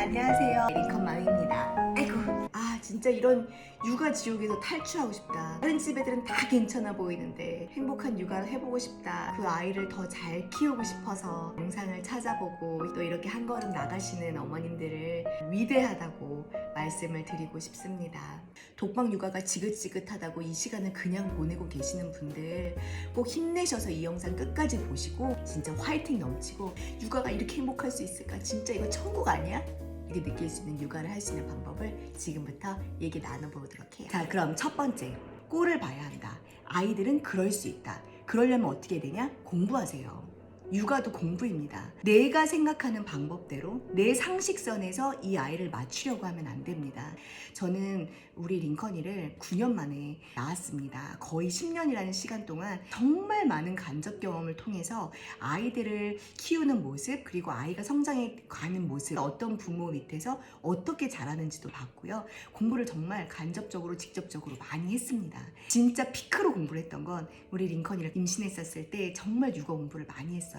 안녕하세요, 링컨맘입니다. 아이고, 진짜 이런 육아 지옥에서 탈출하고 싶다. 다른 집 애들은 다 괜찮아 보이는데 행복한 육아를 해보고 싶다. 그 아이를 더 잘 키우고 싶어서 영상을 찾아보고 또 이렇게 한 걸음 나가시는 어머님들을 위대하다고 말씀을 드리고 싶습니다. 독박 육아가 지긋지긋하다고 이 시간을 그냥 보내고 계시는 분들 꼭 힘내셔서 이 영상 끝까지 보시고 진짜 화이팅 넘치고 육아가 이렇게 행복할 수 있을까? 진짜 이거 천국 아니야? 이렇게 느낄 수 있는 육아를 할 수 있는 방법을 지금부터 얘기 나눠보도록 해요. 자, 그럼 첫 번째, 꼴을 봐야 한다. 아이들은 그럴 수 있다. 그러려면 어떻게 해야 되냐? 공부하세요. 육아도 공부입니다. 내가 생각하는 방법대로 내 상식선에서 이 아이를 맞추려고 하면 안 됩니다. 저는 우리 링컨이를 9년 만에 낳았습니다. 거의 10년이라는 시간 동안 정말 많은 간접 경험을 통해서 아이들을 키우는 모습, 그리고 아이가 성장해 가는 모습, 어떤 부모 밑에서 어떻게 자라는지도 봤고요. 공부를 정말 간접적으로 직접적으로 많이 했습니다. 진짜 피크로 공부를 했던 건 우리 링컨이를 임신했었을 때 정말 육아 공부를 많이 했어요.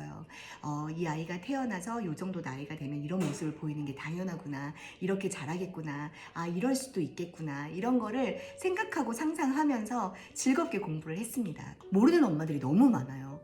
이 아이가 태어나서 이 정도 나이가 되면 이런 모습을 보이는 게 당연하구나, 이렇게 자라겠구나, 이럴 수도 있겠구나, 이런 거를 생각하고 상상하면서 즐겁게 공부를 했습니다. 모르는 엄마들이 너무 많아요.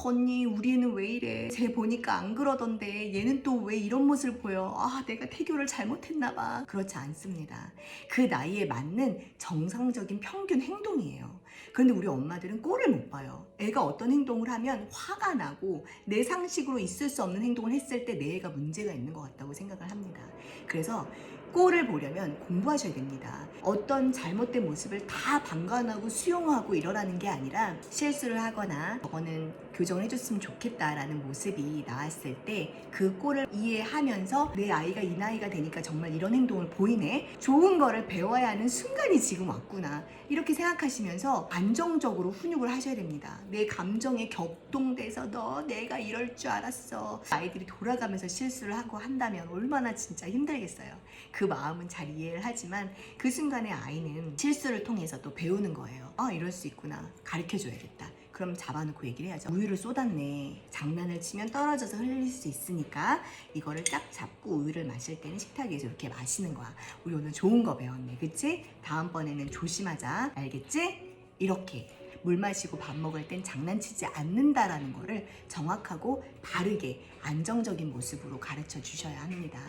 언니 우리 애는 왜 이래? 쟤 보니까 안 그러던데 얘는 또 왜 이런 모습을 보여? 내가 태교를 잘못했나 봐. 그렇지 않습니다. 그 나이에 맞는 정상적인 평균 행동이에요. 그런데 우리 엄마들은 꼴을 못 봐요. 애가 어떤 행동을 하면 화가 나고 내 상식으로 있을 수 없는 행동을 했을 때 내 애가 문제가 있는 것 같다고 생각을 합니다. 그래서 꼴을 보려면 공부하셔야 됩니다. 어떤 잘못된 모습을 다 방관하고 수용하고 이러라는 게 아니라 실수를 하거나 저거는 교정을 해줬으면 좋겠다라는 모습이 나왔을 때 그 꼴을 이해하면서 내 아이가 이 나이가 되니까 정말 이런 행동을 보이네, 좋은 거를 배워야 하는 순간이 지금 왔구나, 이렇게 생각하시면서 안정적으로 훈육을 하셔야 됩니다. 내 감정에 격동돼서 너 내가 이럴 줄 알았어, 아이들이 돌아가면서 실수를 하고 한다면 얼마나 진짜 힘들겠어요. 그 마음은 잘 이해를 하지만 그 순간에 아이는 실수를 통해서 또 배우는 거예요. 이럴 수 있구나, 가르쳐줘야겠다. 그럼 잡아놓고 얘기를 해야죠. 우유를 쏟았네, 장난을 치면 떨어져서 흘릴 수 있으니까 이거를 딱 잡고 우유를 마실 때는 식탁 위에서 이렇게 마시는 거야. 우리 오늘 좋은 거 배웠네, 그치? 다음번에는 조심하자, 알겠지? 이렇게 물 마시고 밥 먹을 땐 장난치지 않는다라는 거를 정확하고 바르게 안정적인 모습으로 가르쳐 주셔야 합니다.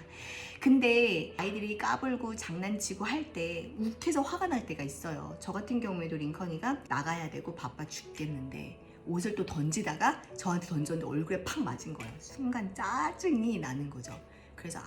근데 아이들이 까불고 장난치고 할 때 욱해서 화가 날 때가 있어요. 저 같은 경우에도 링컨이가 나가야 되고 바빠 죽겠는데 옷을 또 던지다가 저한테 던졌는데 얼굴에 팍 맞은 거예요. 순간 짜증이 나는 거죠. 그래서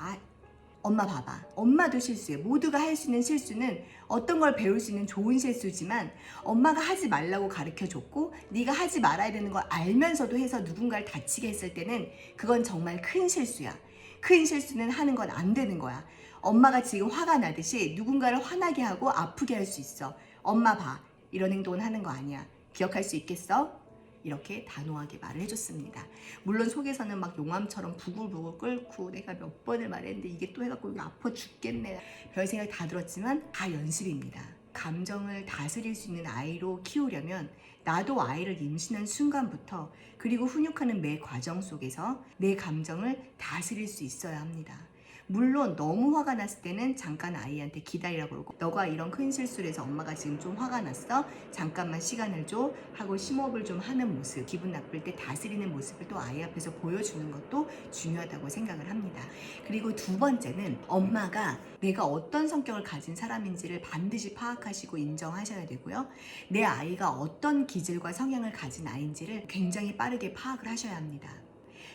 엄마 봐봐, 엄마도 실수해. 모두가 할 수 있는 실수는 어떤 걸 배울 수 있는 좋은 실수지만 엄마가 하지 말라고 가르쳐줬고 네가 하지 말아야 되는 걸 알면서도 해서 누군가를 다치게 했을 때는 그건 정말 큰 실수야. 큰 실수는 하는 건 안 되는 거야. 엄마가 지금 화가 나듯이 누군가를 화나게 하고 아프게 할 수 있어. 엄마 봐, 이런 행동은 하는 거 아니야. 기억할 수 있겠어? 이렇게 단호하게 말을 해줬습니다. 물론 속에서는 막 용암처럼 부글부글 끓고 내가 몇 번을 말했는데 이게 또 해갖고 아파 죽겠네, 별 생각 다 들었지만 다 연습입니다. 감정을 다스릴 수 있는 아이로 키우려면 나도 아이를 임신한 순간부터 그리고 훈육하는 매 과정 속에서 내 감정을 다스릴 수 있어야 합니다. 물론 너무 화가 났을 때는 잠깐 아이한테 기다리라고 그러고, 너가 이런 큰 실수를 해서 엄마가 지금 좀 화가 났어, 잠깐만 시간을 줘 하고 심호흡을 좀 하는 모습, 기분 나쁠 때 다스리는 모습을 또 아이 앞에서 보여주는 것도 중요하다고 생각을 합니다. 그리고 두 번째는 엄마가 내가 어떤 성격을 가진 사람인지를 반드시 파악하시고 인정하셔야 되고요. 내 아이가 어떤 기질과 성향을 가진 아이인지를 굉장히 빠르게 파악을 하셔야 합니다.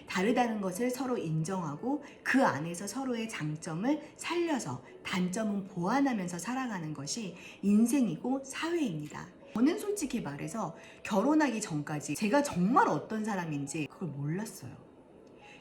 다르다는 것을 서로 인정하고 그 안에서 서로의 장점을 살려서 단점은 보완하면서 살아가는 것이 인생이고 사회입니다. 저는 솔직히 말해서 결혼하기 전까지 제가 정말 어떤 사람인지 그걸 몰랐어요.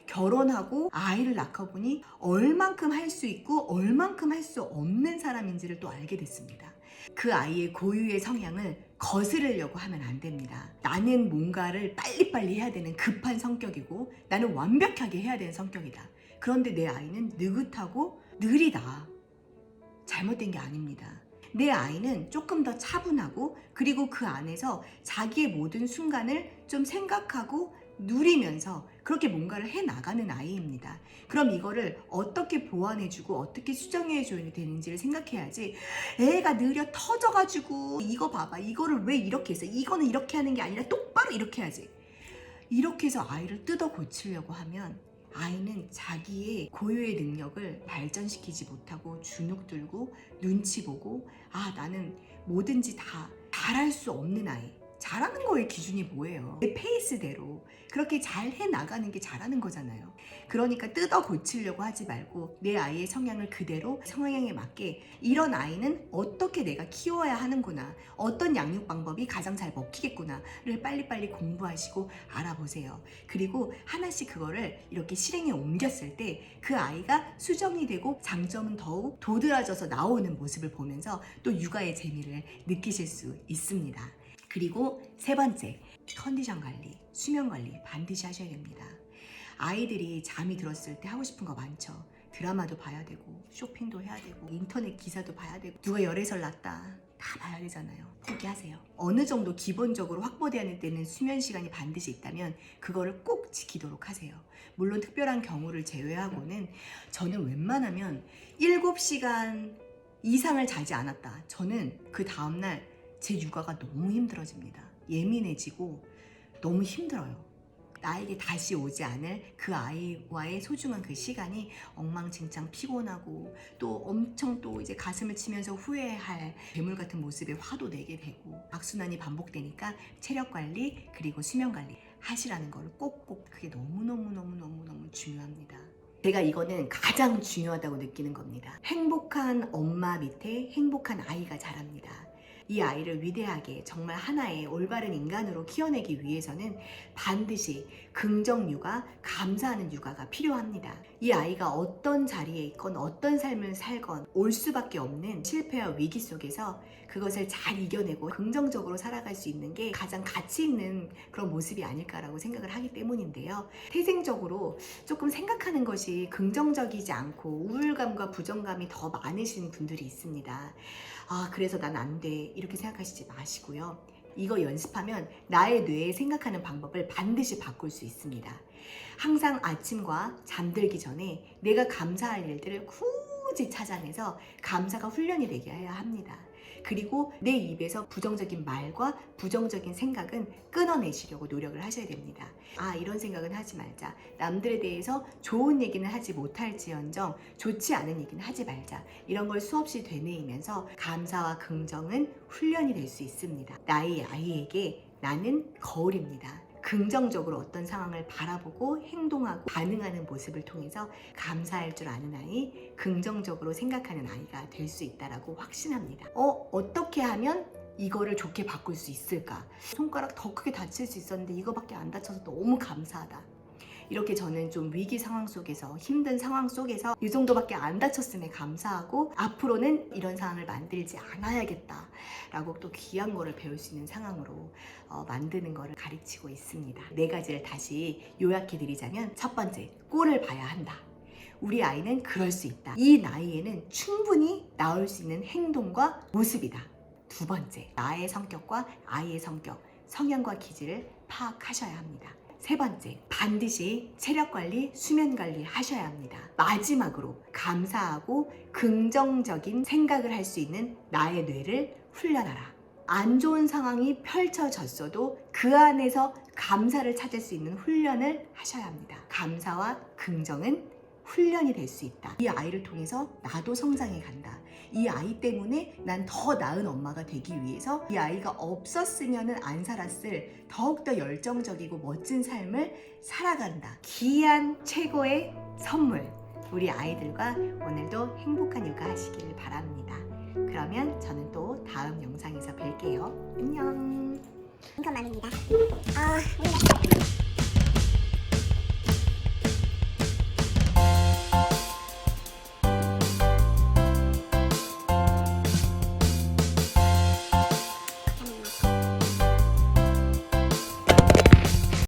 결혼하고 아이를 낳아보니 얼만큼 할 수 있고 얼만큼 할 수 없는 사람인지를 또 알게 됐습니다. 그 아이의 고유의 성향을 거스르려고 하면 안 됩니다. 나는 뭔가를 빨리빨리 해야 되는 급한 성격이고 나는 완벽하게 해야 되는 성격이다. 그런데 내 아이는 느긋하고 느리다. 잘못된 게 아닙니다. 내 아이는 조금 더 차분하고 그리고 그 안에서 자기의 모든 순간을 좀 생각하고 누리면서 그렇게 뭔가를 해 나가는 아이입니다. 그럼 이거를 어떻게 보완해주고 어떻게 수정해줘야 되는지를 생각해야지, 애가 느려 터져가지고 이거 봐봐, 이거를 왜 이렇게 했어, 이거는 이렇게 하는 게 아니라 똑바로 이렇게 해야지, 이렇게 해서 아이를 뜯어 고치려고 하면 아이는 자기의 고유의 능력을 발전시키지 못하고 주눅 들고 눈치 보고, 아, 나는 뭐든지 다 잘할 수 없는 아이. 잘하는 거의 기준이 뭐예요? 내 페이스대로 그렇게 잘 해나가는 게 잘하는 거잖아요. 그러니까 뜯어 고치려고 하지 말고 내 아이의 성향을 그대로 성향에 맞게, 이런 아이는 어떻게 내가 키워야 하는구나, 어떤 양육 방법이 가장 잘 먹히겠구나를 빨리빨리 공부하시고 알아보세요. 그리고 하나씩 그거를 이렇게 실행에 옮겼을 때 그 아이가 수정이 되고 장점은 더욱 도드라져서 나오는 모습을 보면서 또 육아의 재미를 느끼실 수 있습니다. 그리고 세 번째, 컨디션 관리, 수면 관리 반드시 하셔야 됩니다. 아이들이 잠이 들었을 때 하고 싶은 거 많죠. 드라마도 봐야 되고, 쇼핑도 해야 되고, 인터넷 기사도 봐야 되고, 누가 열애설 났다 다 봐야 되잖아요. 포기하세요. 어느 정도 기본적으로 확보되어야 되는 수면 시간이 반드시 있다면 그거를 꼭 지키도록 하세요. 물론 특별한 경우를 제외하고는 저는 웬만하면 7시간 이상을 자지 않았다, 저는 그 다음날 제 육아가 너무 힘들어집니다. 예민해지고 너무 힘들어요. 나에게 다시 오지 않을 그 아이와의 소중한 그 시간이 엉망진창 피곤하고, 또 엄청 또 이제 가슴을 치면서 후회할 괴물 같은 모습에 화도 내게 되고, 악순환이 반복되니까 체력 관리 그리고 수면 관리 하시라는 걸 꼭꼭, 그게 너무너무 중요합니다. 제가 이거는 가장 중요하다고 느끼는 겁니다. 행복한 엄마 밑에 행복한 아이가 자랍니다. 이 아이를 위대하게 정말 하나의 올바른 인간으로 키워내기 위해서는 반드시 긍정 육아, 감사하는 육아가 필요합니다. 이 아이가 어떤 자리에 있건 어떤 삶을 살건 올 수밖에 없는 실패와 위기 속에서 그것을 잘 이겨내고 긍정적으로 살아갈 수 있는 게 가장 가치 있는 그런 모습이 아닐까라고 생각을 하기 때문인데요. 태생적으로 조금 생각하는 것이 긍정적이지 않고 우울감과 부정감이 더 많으신 분들이 있습니다. 아, 그래서 난 안 돼, 이렇게 생각하시지 마시고요. 이거 연습하면 나의 뇌에 생각하는 방법을 반드시 바꿀 수 있습니다. 항상 아침과 잠들기 전에 내가 감사할 일들을 굳이 찾아내서 감사가 훈련이 되게 해야 합니다. 그리고 내 입에서 부정적인 말과 부정적인 생각은 끊어내시려고 노력을 하셔야 됩니다. 아, 이런 생각은 하지 말자, 남들에 대해서 좋은 얘기는 하지 못할지언정 좋지 않은 얘기는 하지 말자, 이런 걸 수없이 되뇌이면서 감사와 긍정은 훈련이 될 수 있습니다. 나의 아이에게 나는 거울입니다. 긍정적으로 어떤 상황을 바라보고 행동하고 반응하는 모습을 통해서 감사할 줄 아는 아이, 긍정적으로 생각하는 아이가 될 수 있다라고 확신합니다. 어떻게 하면 이거를 좋게 바꿀 수 있을까? 손가락 더 크게 다칠 수 있었는데 이거밖에 안 다쳐서 너무 감사하다. 이렇게 저는 좀 위기 상황 속에서, 힘든 상황 속에서 이 정도밖에 안 다쳤음에 감사하고 앞으로는 이런 상황을 만들지 않아야겠다 라고 또 귀한 거를 배울 수 있는 상황으로 만드는 거를 가르치고 있습니다. 4가지를 다시 요약해 드리자면, 첫 번째, 꼴을 봐야 한다. 우리 아이는 그럴 수 있다. 이 나이에는 충분히 나올 수 있는 행동과 모습이다. 두 번째, 나의 성격과 아이의 성격, 성향과 기질을 파악하셔야 합니다. 세 번째, 반드시 체력 관리, 수면 관리 하셔야 합니다. 마지막으로, 감사하고 긍정적인 생각을 할 수 있는 나의 뇌를 훈련하라. 안 좋은 상황이 펼쳐졌어도 그 안에서 감사를 찾을 수 있는 훈련을 하셔야 합니다. 감사와 긍정은 훈련이 될 수 있다. 이 아이를 통해서 나도 성장해 간다. 이 아이 때문에 난 더 나은 엄마가 되기 위해서 이 아이가 없었으면 안 살았을 더욱더 열정적이고 멋진 삶을 살아간다. 귀한 최고의 선물, 우리 아이들과 오늘도 행복한 육아 하시기를 바랍니다. 그러면 저는 또 다음 영상에서 뵐게요. 안녕. 이것만입니다.